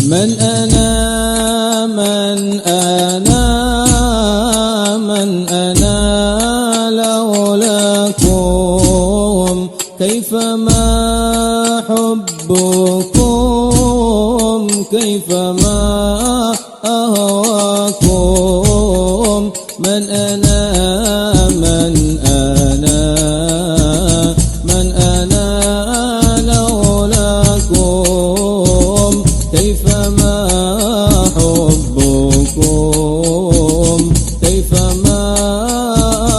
من أنا من أنا من أنا لولاكم كيفما حبكم كيفما أهواكم من أنا من أنا من أنا لولاكم كيفما حبكم كيفما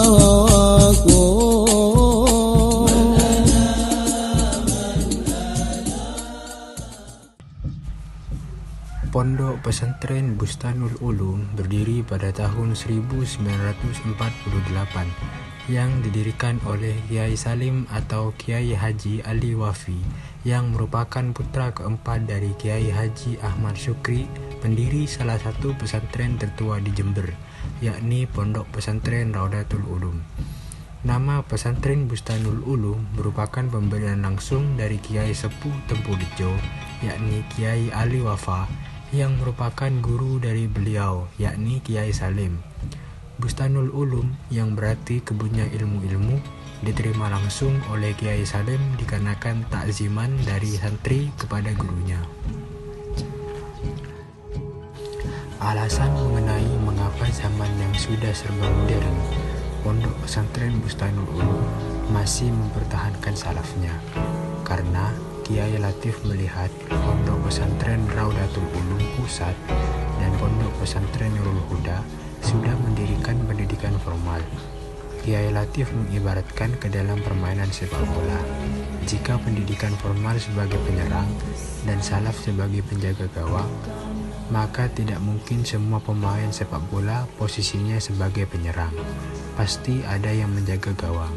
أهواكم Pondok Pesantren Bustanul Ulum berdiri pada tahun 1948 yang didirikan oleh Kiai Salim atau Kiai Haji Ali Wafi yang merupakan putra keempat dari Kiai Haji Ahmad Syukri, pendiri salah satu pesantren tertua di Jember, yakni Pondok Pesantren Raudatul Ulum. Nama pesantren Bustanul Ulum merupakan pemberian langsung dari Kiai Sepuh Tempurejo, yakni Kiai Ali Wafa, yang merupakan guru dari beliau, yakni Kiai Salim. Bustanul Ulum yang berarti kebunnya ilmu-ilmu diterima langsung oleh Kiai Salim dikarenakan takziman dari santri kepada gurunya. Alasan mengenai mengapa zaman yang sudah serba modern, Pondok Pesantren Bustanul Ulum masih mempertahankan salafnya, karena Kiai Latif melihat Pondok Pesantren Raudatul Ulum Pusat dan Pondok Pesantren Nurul Huda sudah mendirikan pendidikan formal. Kiai Latif mengibaratkan ke dalam permainan sepak bola. Jika pendidikan formal sebagai penyerang dan salaf sebagai penjaga gawang, maka tidak mungkin semua pemain sepak bola posisinya sebagai penyerang. Pasti ada yang menjaga gawang.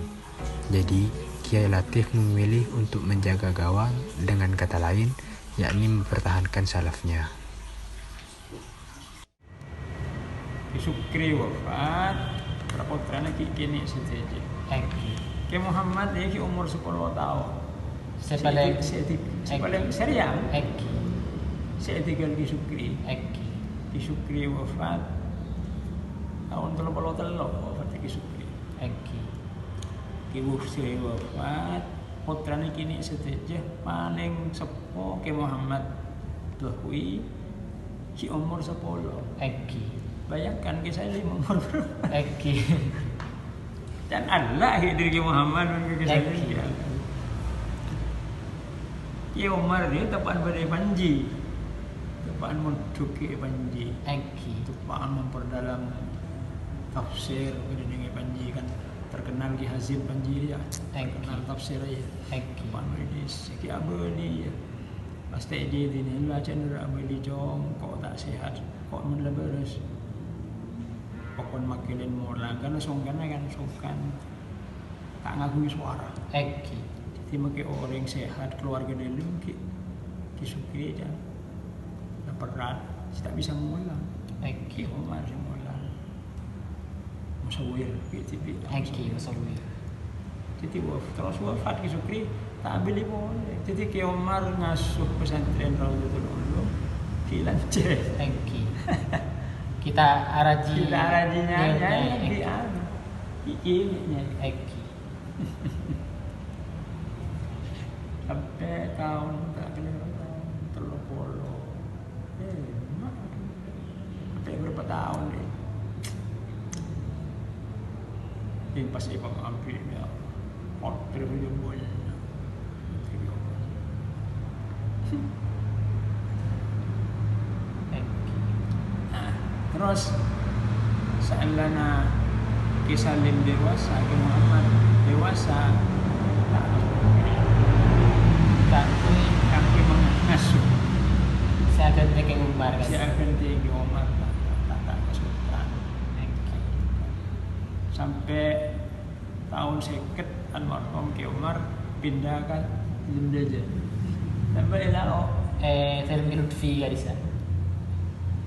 Jadi Kiai Latif memilih untuk menjaga gawang, dengan kata lain, yakni mempertahankan salafnya. Ki Syukri wafat, putranya ki kini sejeje. Ki Muhammad dia ki umur 10 tahun. Sepaling seriam. Saya tinggal Ki Syukri. Ki Syukri wafat tahun 33 wafat Ki Syukri. Ki Syukri wafat, putranya kini seteja paling sepo Ki Muhammad tuh kui ki umur 10. Bayangkan Ki Salim umur berapa? Dan Allah dari Ki Muhammad dan Ki Salim dia. Ki Umar dia tepan pada Panji, tepan menduki Panji, tepan memperdalam tafsir dengan Panji kan. Terkenal Ki Hazim Panji ya, terkenal tafsir ya. Tepan medis, Ki Abadi ya. Pasti dia ini lah cendera Abadi jom, kok tak sehat, kok menleberes. Pokon makilin molang, karena songkan tak ngakui suara. Jadi makai orang sehat keluarga dulu Ki Syukri aja. Berat, tak bisa mengulang. Ki Umar mengulang. Musawir, PTP. Musawir. Jadi terus wafat Ki Syukri tak beli boleh. Jadi Ki Umar ngasuh pesantren Raudatul Ulum Ki Lance. Kita arajinya di anu. Ini sampai tahun tak kira tahun 30. Sampai berapa tahun deh. Yang pas Ibang ambil ya, order dia boleh. Terus seandainya Ki Salim dewasa, Ki Muhammad dewasa, kaki mengasuh. Saya akan tinggi Umar kan? Saya akan tinggi Umar tak kesulitan. Sampai tahun seket almarhum Ki Umar pindah kan Jember. Sampai lah saya mungkin Lutfi ya di sana.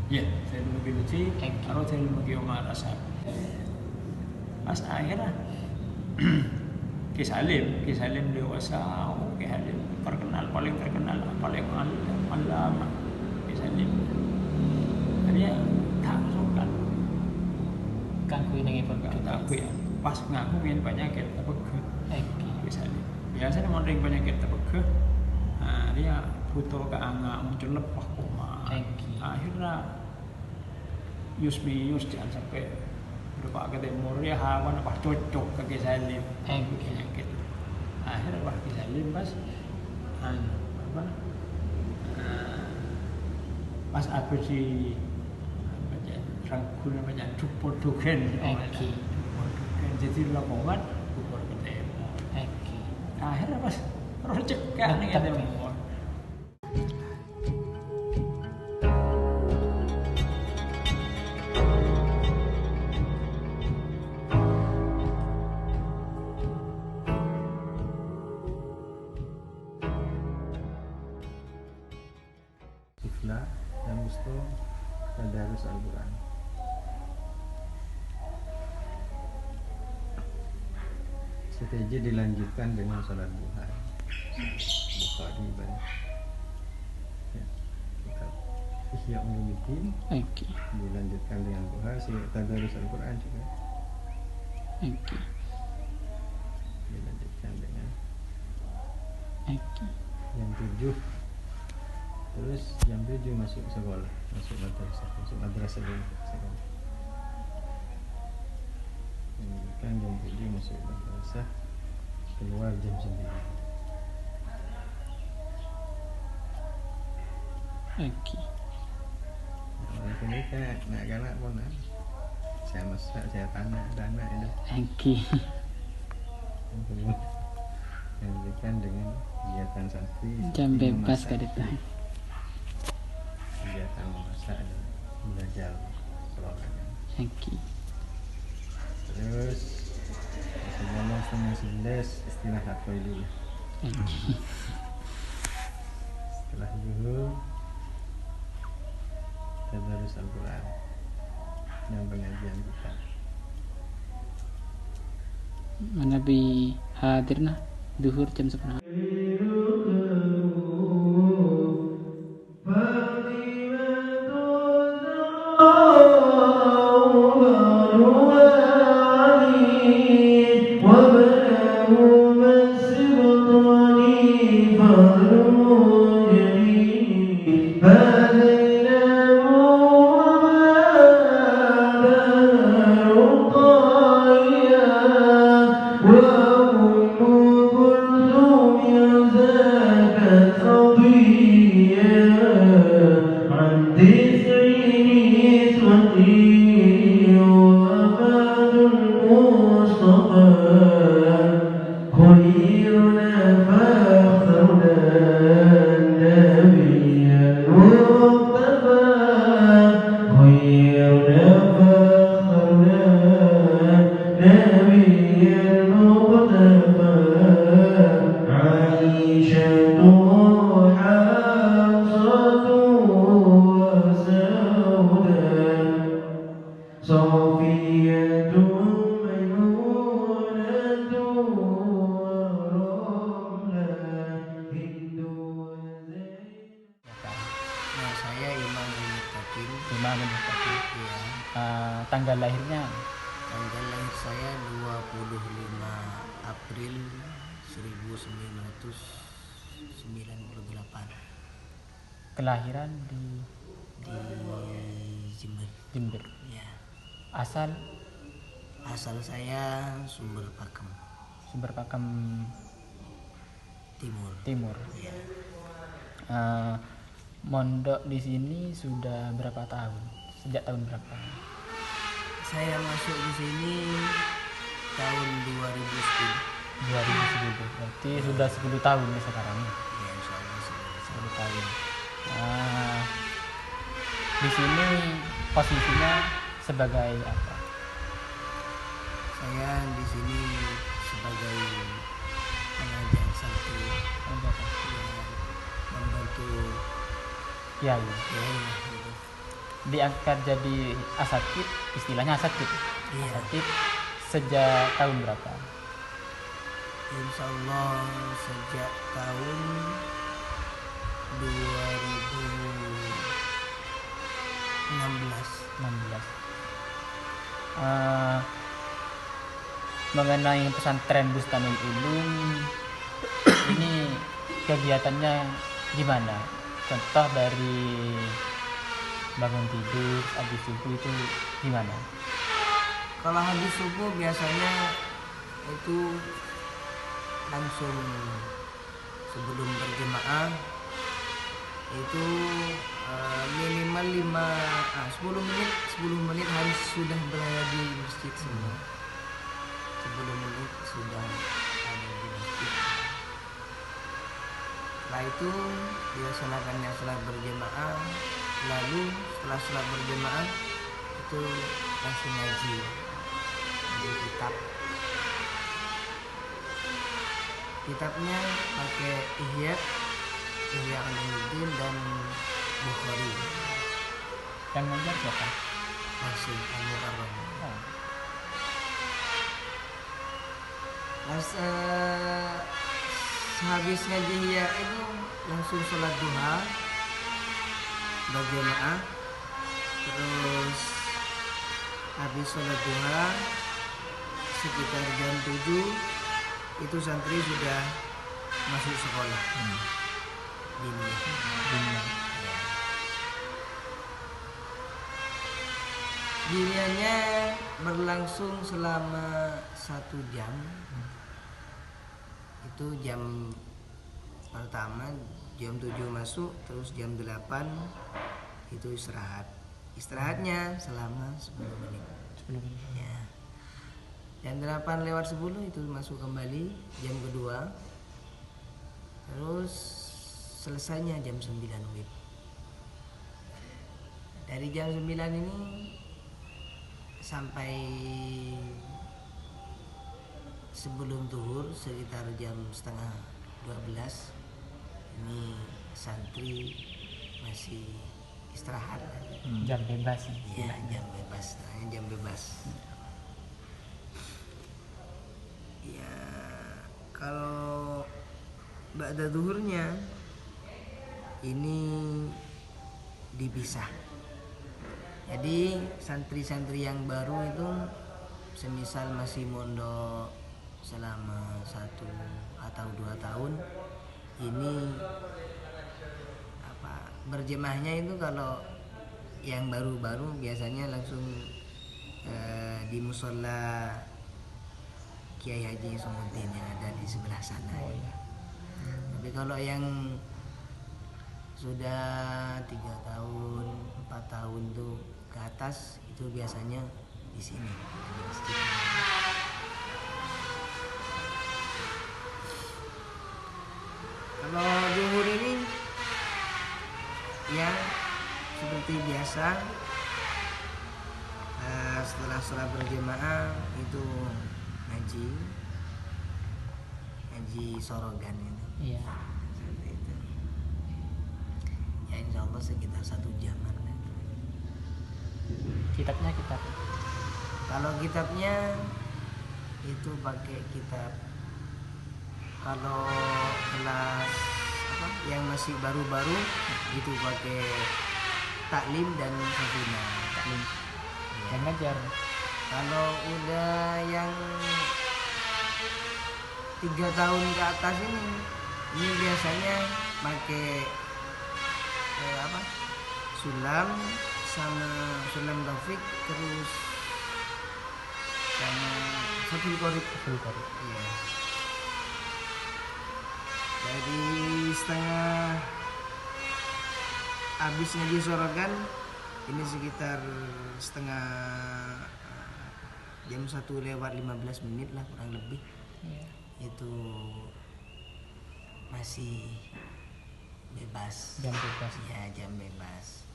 Ya, saya mungkin Lutfi. Kalau saya mungkin Umar asal. Pas akhirnya Ki Salim dewasa, Ki Salim terkenal paling terkenal paling lama Ki Salim nengi pun aku ya pas ngaku ngin penyakit tepegeh Eki. biasanya mau ring penyakit tepegeh dia butuh keanga muncul lepah koma Eki. akhirnya yus jangan sampai berupa ke timur ya hawan pas cocok ke Kisalim penyakit akhirnya pas Kisalim pas pas aku si rangkul namanya dupodogen jadi lamongan bukan ketemu akhirnya pas terus cekak nih ketemu Tifla dan Musto Tadarus Al-Quran. Strategi dilanjutkan dengan sholat duha. Bukhari banyak. Ya, kitab Ihya Ulumuddin dilanjutkan dengan duha. Tadarus Al-Quran juga dilanjutkan dengan yang 7. Terus jam 7 masuk sekolah, masuk madrasah dulu sekolah. Kan jam 7 masuk madrasah, keluar jam 9. Nah, ini kan nak galak pun saya masak, saya tanah itu. Lanjutkan dengan kegiatan santri Jam bebas kadita. Kegiatan memasak dan belajar olahraga. Terus sebelum setengah 11 istilah takoi dulu. Setelah zuhur tadarus Al-Quran dan pengajian kita. Nabi hadir nah duhur jam 11. Tanggal lahirnya? Tanggal lahir saya 25 April 1998. Kelahiran di Jember. Ya. Asal saya Sumber Pakem Timur. Ya. Mondok di sini sudah berapa tahun? Sejak tahun berapa? Saya masuk di sini tahun 2010. Berarti sudah 10 tahun nih sekarang. Ya, insyaallah 10 tahun. Di sini posisinya sebagai apa? Saya di sini sebagai pengajar santri. Membantu Kiai. gitu. Diangkat jadi asatid, istilahnya asatid. Iya. Asatid sejak tahun berapa? Insyaallah sejak tahun 2016. mengenai pesantren Bustanul Ulum ini kegiatannya gimana? Contoh dari bangun tidur habis subuh itu gimana? Kalau habis subuh biasanya itu langsung sebelum berjemaah itu minimal 10 menit harus sudah berada di masjid semua. 10 menit sudah ada di masjid. Setelah itu dilaksanakannya sholat berjemaah, lalu setelah sholat berjemaah itu langsung ngaji kitab. Kitabnya pakai Ihya Ulumuddin dan Bukhari. Yang ngajar siapa? Masih Al-Mukarram. Habis ngaji Ihya itu langsung sholat duha berjamaah. Terus habis sholat duha sekitar jam 7 itu santri sudah masuk sekolah. Dini. Diniannya berlangsung selama 1 jam. Itu jam pertama jam 7 masuk, terus jam 8 itu istirahatnya selama 10 menit. Ya. Jam 8 lewat 10 itu masuk kembali jam kedua, terus selesainya jam 9 WIB. Dari jam 9 ini sampai sebelum zuhur sekitar jam setengah 12 ini santri masih istirahat. Jam bebas. Ya, jam bebas. Jam bebas. Ya, kalau ba'da zuhurnya ini dipisah. Jadi santri-santri yang baru itu semisal masih mondok selama 1 atau 2 tahun ini berjemaahnya itu kalau yang baru-baru biasanya langsung di musola Kiai Haji Sumuddin yang ada di sebelah sana. Tapi kalau yang sudah 3 tahun, 4 tahun tuh ke atas itu biasanya di sini di masjid. Kalau zuhur ini ya seperti biasa, setelah sholat berjamaah itu ngaji sorogan itu. Iya. Seperti itu. Ya insya Allah sekitar 1 jaman. Kitabnya kitab. Kalau kitabnya itu pakai kitab. Kalau kelas yang masih baru-baru itu pakai taklim dan safina. Taklim. Yang ngajar. Kalau udah yang 3 tahun ke atas ini biasanya pakai sulam sama sulam taufik, terus sama satu korib. Iya. Dari setengah habis ngaji sorogan ini sekitar setengah jam 1 lewat 15 menit lah kurang lebih. Itu masih bebas. Jam bebas. Ya, jam bebas.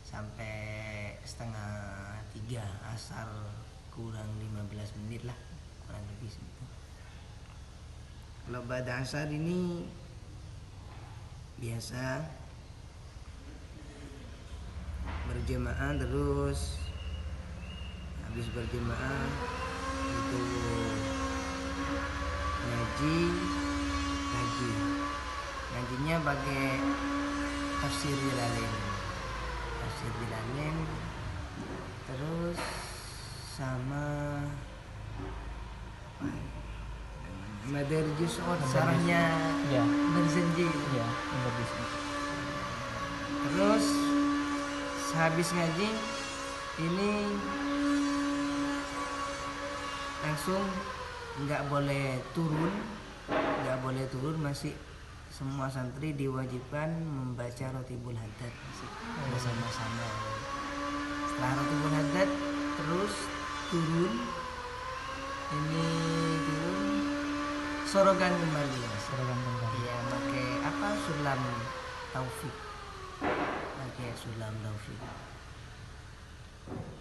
Sampai setengah 3 asar kurang 15 menit lah kurang lebih segitu. Kalau ba'da asar ini biasa berjemaah, terus habis berjemaah itu ngajinya pakai tafsir Jalalain, terus sama Madarjus sarahnya Iya. berjanji. Iya, berbisnis. Terus sehabis ngaji ini langsung nggak boleh turun, masih semua santri diwajibkan membaca Rotibul Haddad masih bersama-sama. Setelah Rotibul Haddad terus turun sorogan kembali. Seragam kembali. Iya, pakai apa, sulam taufik,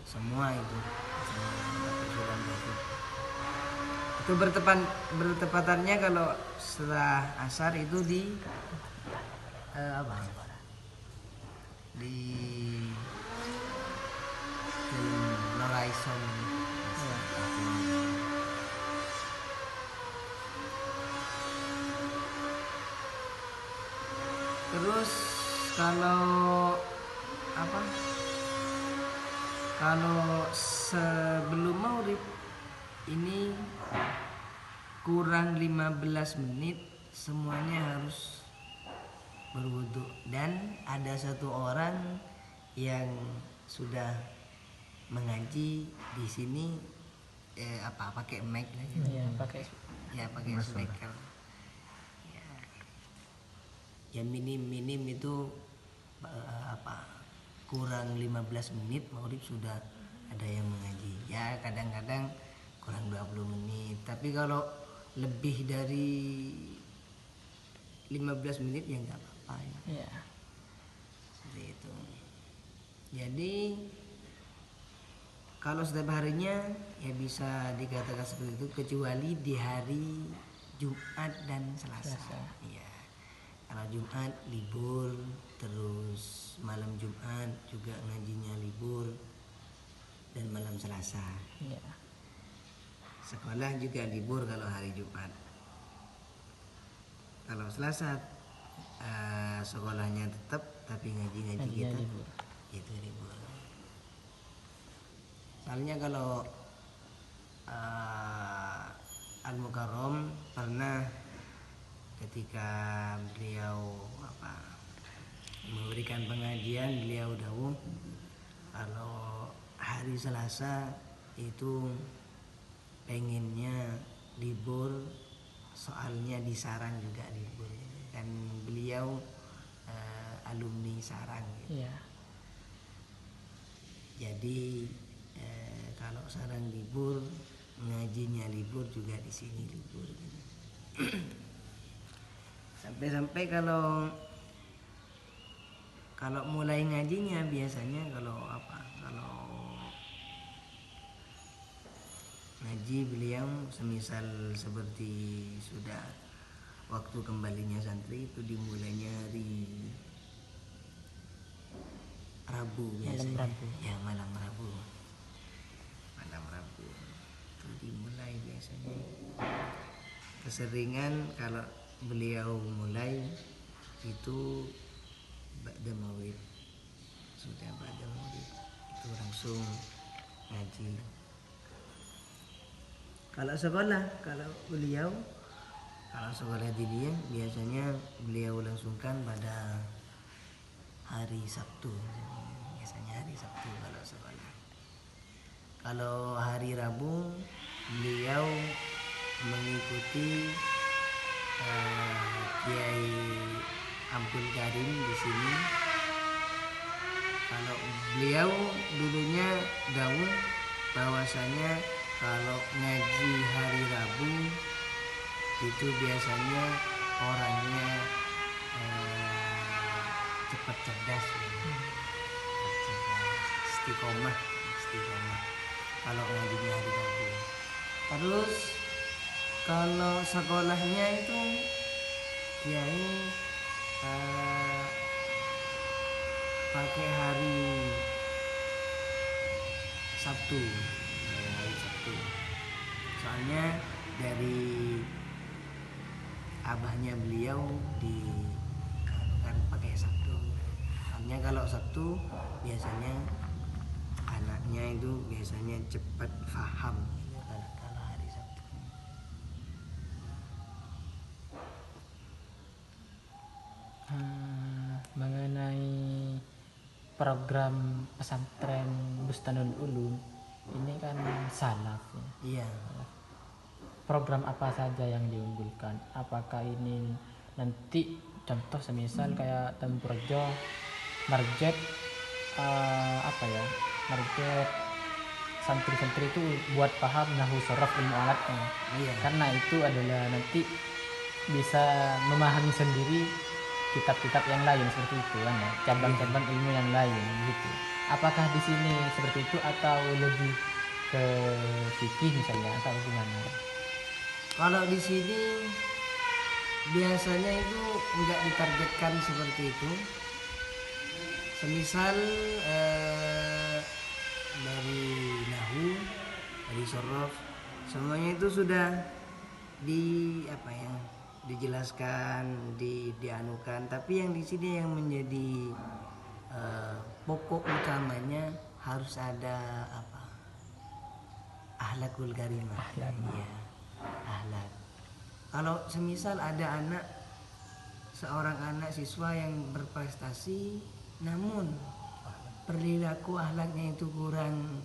semua itu pakai sulam taufik. Itu bertepatannya kalau setelah asar itu di di Noraison. Terus kalau sebelum maghrib ini kurang 15 menit semuanya harus berwudu, dan ada satu orang yang sudah mengaji di sini pakai mic lagi. Iya, pakai pakai speaker. Ya minim itu kurang 15 menit maghrib sudah ada yang mengaji. Ya kadang-kadang kurang 20 menit, tapi kalau lebih dari 15 menit ya nggak apa-apa ya. Iya. Seperti itu. Jadi kalau setiap harinya ya bisa dikatakan seperti itu, kecuali di hari Jumat dan Selasa. Iya. Kalau Jumat libur, terus malam Jumat juga ngajinya libur, dan malam Selasa. Iya. Sekolah juga libur kalau hari Jumat. Kalau Selasa sekolahnya tetap, tapi ngaji kita libur. itu libur. Soalnya kalau Al-Mukarram pernah ketika beliau memberikan pengajian, beliau dawuh kalau hari Selasa itu pengennya libur, soalnya di Sarang juga libur, kan beliau alumni Sarang gitu. Iya. Jadi kalau Sarang libur, ngajinya libur, juga di sini libur gitu. Sampai kalau mulai ngajinya biasanya kalau ngaji beliau semisal seperti sudah waktu kembalinya santri itu dimulainya hari Rabu biasanya. Malam Rabu itu dimulai biasanya. Keseringan kalau beliau mulai itu ba'da maghrib, sudah ba'da maghrib itu langsung ngaji. Kalau sekolah diniah biasanya beliau langsungkan pada hari Sabtu, biasanya hari Sabtu kalau sekolah. Kalau hari Rabu beliau mengikuti Kiai Abdul Karim di sini. Kalau beliau dulunya dawuh bahwasanya kalau ngaji hari Rabu itu biasanya orangnya cepat cerdas, istiqomah kalau ngajinya hari Rabu. Terus kalau sekolahnya itu Kiai pakai hari Sabtu. Soalnya dari abahnya beliau kan pakai Sabtu. Soalnya kalau Sabtu biasanya anak sekolahnya itu biasanya cepat paham kalau hari Sabtu. Mengenai program pesantren Bustanul Ulum ini kan salaf ya. Iya. Program apa saja yang diunggulkan? Apakah ini nanti contoh semisal kayak Tempurjo marjet marjet santri-santri itu buat paham nahwu sorof ilmu alatnya. Iya. Karena itu adalah nanti bisa memahami sendiri kitab-kitab yang lain seperti itu kan ya, cabang-cabang ilmu yang lain gitu. Apakah di sini seperti itu atau lebih ke fikih misalnya atau gimana? Kalau di sini biasanya itu enggak ditargetkan seperti itu. Semisal dari nahwu, dari sorof, semuanya itu sudah dijelaskan, dianukan. Tapi yang di sini yang menjadi pokok utamanya harus ada akhlakul karimah. Iya, akhlak. Kalau semisal ada seorang anak siswa yang berprestasi namun perilaku akhlaknya itu kurang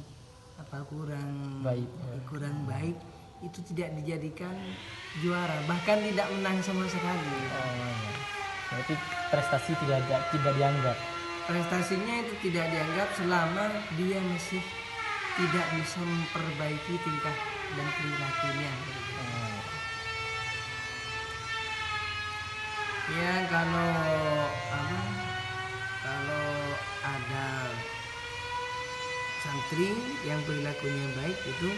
baik, itu tidak dijadikan juara, bahkan tidak menang sama sekali. Berarti prestasi tidak dianggap. Prestasinya itu tidak dianggap selama dia masih tidak bisa memperbaiki tingkah dan perilakunya. Ya kalau ada santri yang perilakunya baik itu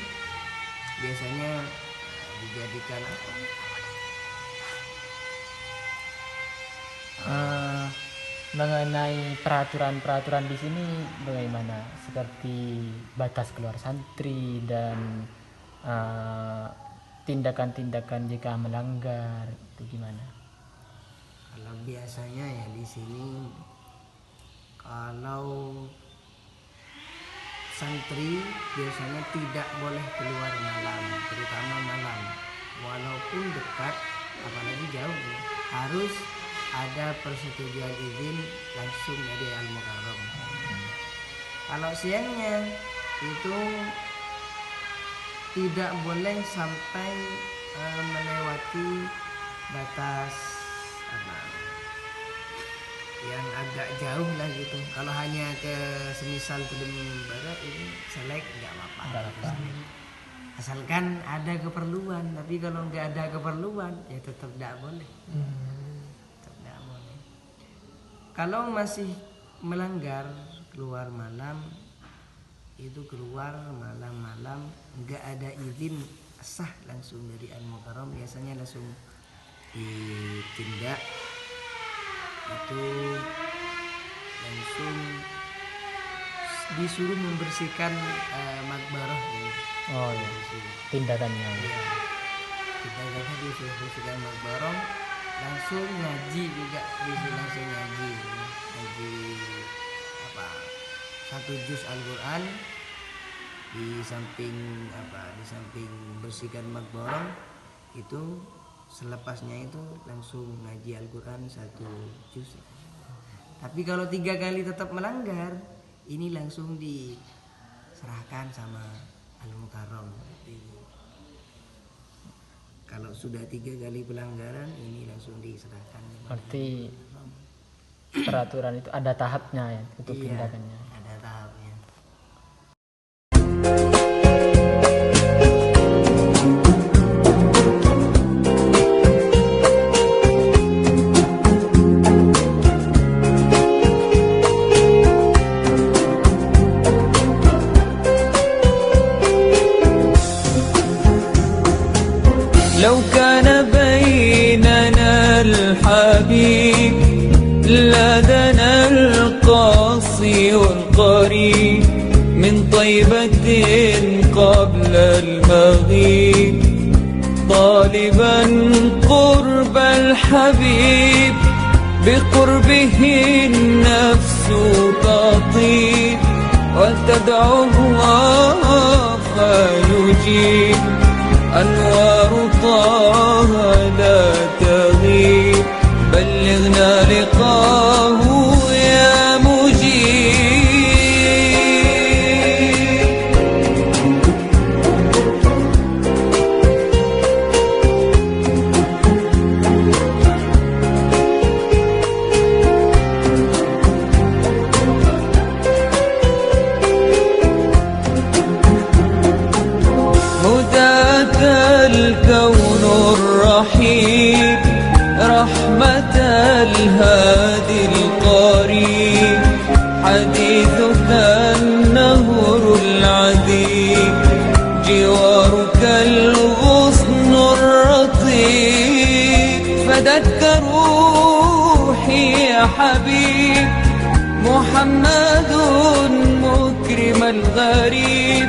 biasanya dijadikan mengenai peraturan-peraturan di sini bagaimana? Seperti batas keluar santri dan tindakan-tindakan jika melanggar itu gimana? Kalau biasanya ya di sini kalau santri biasanya tidak boleh keluar malam, terutama malam. Walaupun dekat, apalagi jauh, harus ada persetujuan izin langsung dari Al-Mukarram. Kalau siangnya itu tidak boleh sampai melewati batas yang agak jauh lah gitu. Kalau hanya ke semisal Kedung Barat ini selek nggak apa-apa. Asalkan ada keperluan. Tapi kalau nggak ada keperluan ya tetap nggak boleh. Kalau masih melanggar keluar malam, itu keluar malam-malam nggak ada izin sah langsung dari Al-Mukarram, biasanya langsung ditindak, itu langsung disuruh membersihkan makbarah gitu. Oh iya, tindakannya. Iya. Tindakannya disuruh bersihkan makbarah, langsung ngaji juga, disuruh langsung ngaji satu juz Al-Quran, di samping bersihkan makbarah itu selepasnya itu langsung ngaji Al-Quran satu juz. Tapi kalau 3 kali tetap melanggar, ini langsung diserahkan sama Al-Mukarram. Kalau sudah 3 kali pelanggaran, ini langsung diserahkan. Berarti peraturan itu ada tahapnya ya untuk tindakannya. Ada tahapnya. لو كان بيننا الحبيب لدنا القاصي والقريب من طيبة قبل المغيب طالبا قرب الحبيب بقربه النفس تطيب وتدعو الله حديثك النهر العذيب جوارك الغصن الرطيب فدك روحي يا حبيب محمد مكرم الغريب